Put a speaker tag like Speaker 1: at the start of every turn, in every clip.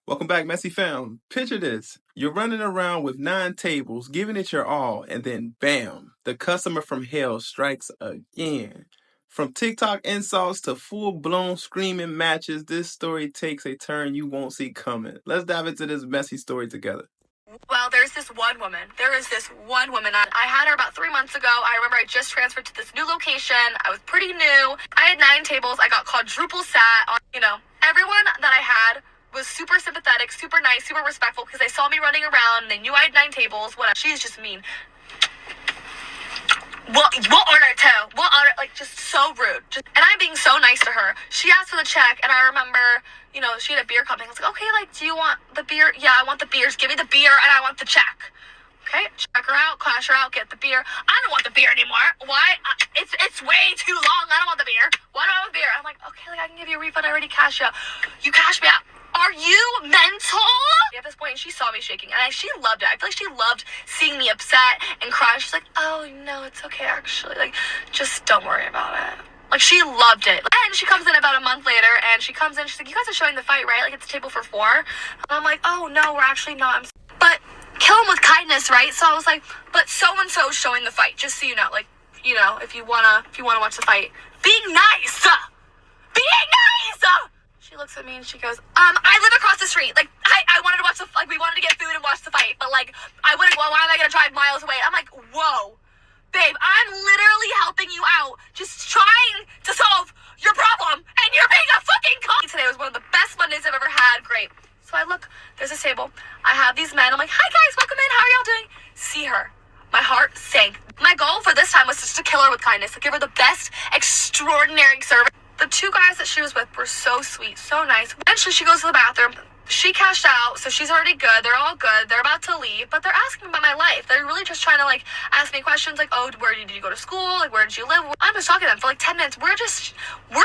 Speaker 1: Welcome back, Messy Fam. Picture this. You're running around with 9 tables, giving it your all, and then bam, the customer from hell strikes again. From TikTok insults to full-blown screaming matches, this story takes a turn you won't see coming. Let's dive into this messy story together.
Speaker 2: Well, there's this one woman. There is this one woman. I had her about 3 months ago. I remember I just transferred to this new location. I was pretty new. I had 9 tables. I got quadruple sat on, everyone that I had was super sympathetic, super nice, super respectful because they saw me running around and they knew I had 9 tables. Whatever. She's just mean. We'll order it too. We'll order, just so rude. And I'm being so nice to her. She asked for the check, and I remember, she had a beer coming. I was like, okay, do you want the beer? Yeah, I want the beers. Give me the beer, and I want the check. Okay, check her out, cash her out, get the beer. I don't want the beer anymore. Why? It's way too long. I don't want the beer. Why do I want beer? I'm like, okay, I can give you a refund. I already cashed you out. You cashed me out. Are you mental? At this point, she saw me shaking, and she loved it. I feel like she loved seeing me upset and crying. She's like, oh, no, it's okay, actually. Just don't worry about it. She loved it. And she comes in about a month later, and she's like, you guys are showing the fight, right? It's a table for 4. And I'm like, oh, no, we're actually not. But kill him with kindness, right? So I was like, but so-and-so is showing the fight, just so you know. If you wanna watch the fight. Being nice! Being nice! She looks at me and she goes, I live across the street. I wanted to watch we wanted to get food and watch the fight, but why am I gonna drive miles away? I'm like, whoa, babe, I'm literally helping you out, just trying to solve your problem, and you're being a fucking cunt. Today was one of the best Mondays I've ever had. Great. So I look, there's a table. I have these men. I'm like, hi guys, welcome in. How are y'all doing? See her. My heart sank. My goal for this time was just to kill her with kindness, to give her the best, extraordinary service. The 2 guys that she was with were so sweet, so nice. Eventually, she goes to the bathroom. She cashed out, so she's already good. They're all good. They're about to leave, but they're asking about my life. They're really just trying to, ask me questions oh, where did you go to school? Where did you live? I'm just talking to them for, 10 minutes. We're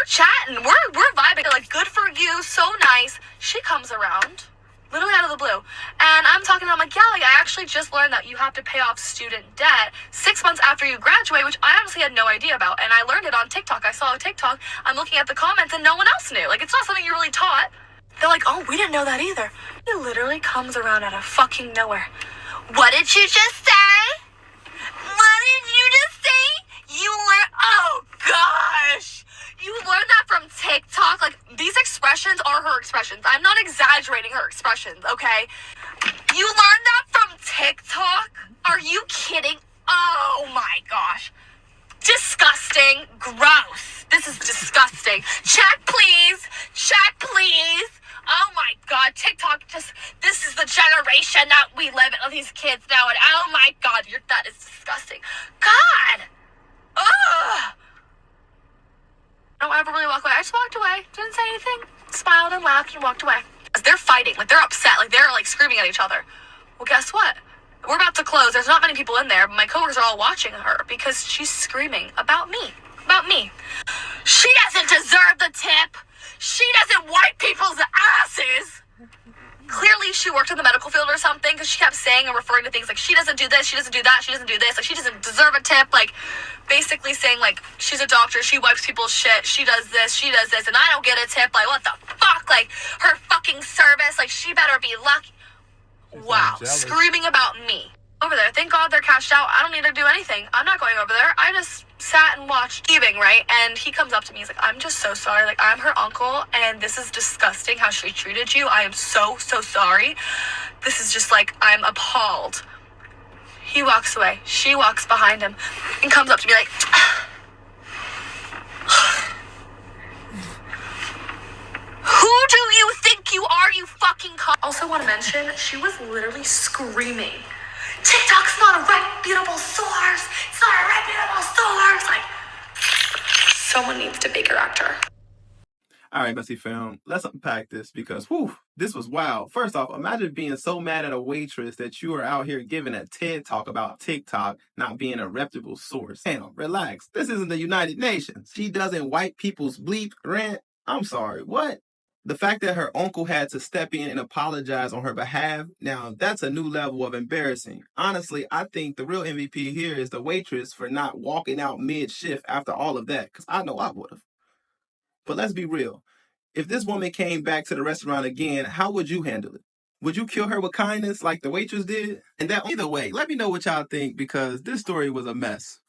Speaker 2: chatting. We're vibing. They're good for you, so nice. She comes around, literally out of the blue. And I'm talking to them I actually just learned that you have to pay off student debt 6 months after you graduate, which I honestly had no idea about. And I learned it on TikTok. I saw a TikTok. I'm looking at the comments and no one else knew. It's not something you really taught. They're like, oh, we didn't know that either. It literally comes around out of fucking nowhere. What did you just say? What did you just say? You learned, oh gosh. You learned that from TikTok? These expressions are her expressions. I'm not exaggerating her expressions, okay? You learned that from TikTok? Are you kidding? Oh my gosh. Disgusting. Gross. This is disgusting. Check, please. Check, please. Oh my god, TikTok this is the generation that we live in, these kids now, and oh my god, that is disgusting. God! Ugh! I don't ever really walk away. I just walked away. Didn't say anything. Smiled and laughed and walked away. They're fighting. They're upset. They're screaming at each other. Well, guess what? We're about to close. There's not many people in there, but my coworkers are all watching her because she's screaming about me. About me. She doesn't deserve the tip. She doesn't wipe people's asses. Clearly, she worked in the medical field or something because she kept saying and referring to things she doesn't do this, she doesn't do that, she doesn't do this, she doesn't deserve a tip, basically saying, she's a doctor, she wipes people's shit, she does this, and I don't get a tip, what the fuck, her fucking service, she better be lucky. Wow, screaming about me. Over there, thank God they're cashed out. I don't need to do anything. I'm not going over there. I just sat and watched leaving, right? And he comes up to me, he's like, I'm just so sorry. I'm her uncle, and this is disgusting how she treated you. I am so sorry. This is just I'm appalled. He walks away. She walks behind him and comes up to me who do you think you are, you fucking Also want to mention, she was literally screaming, TikTok's not a reputable source. It's not a reputable source. Someone needs to Baker act her.
Speaker 1: All right, Messy Fam, let's unpack this because, this was wild. First off, imagine being so mad at a waitress that you are out here giving a TED talk about TikTok not being a reputable source. Damn, relax. This isn't the United Nations. She doesn't wipe people's bleep rent. I'm sorry, what? The fact that her uncle had to step in and apologize on her behalf, now that's a new level of embarrassing. Honestly, I think the real MVP here is the waitress for not walking out mid-shift after all of that, because I know I would have. But let's be real. If this woman came back to the restaurant again, how would you handle it? Would you kill her with kindness like the waitress did? And that either way, let me know what y'all think because this story was a mess.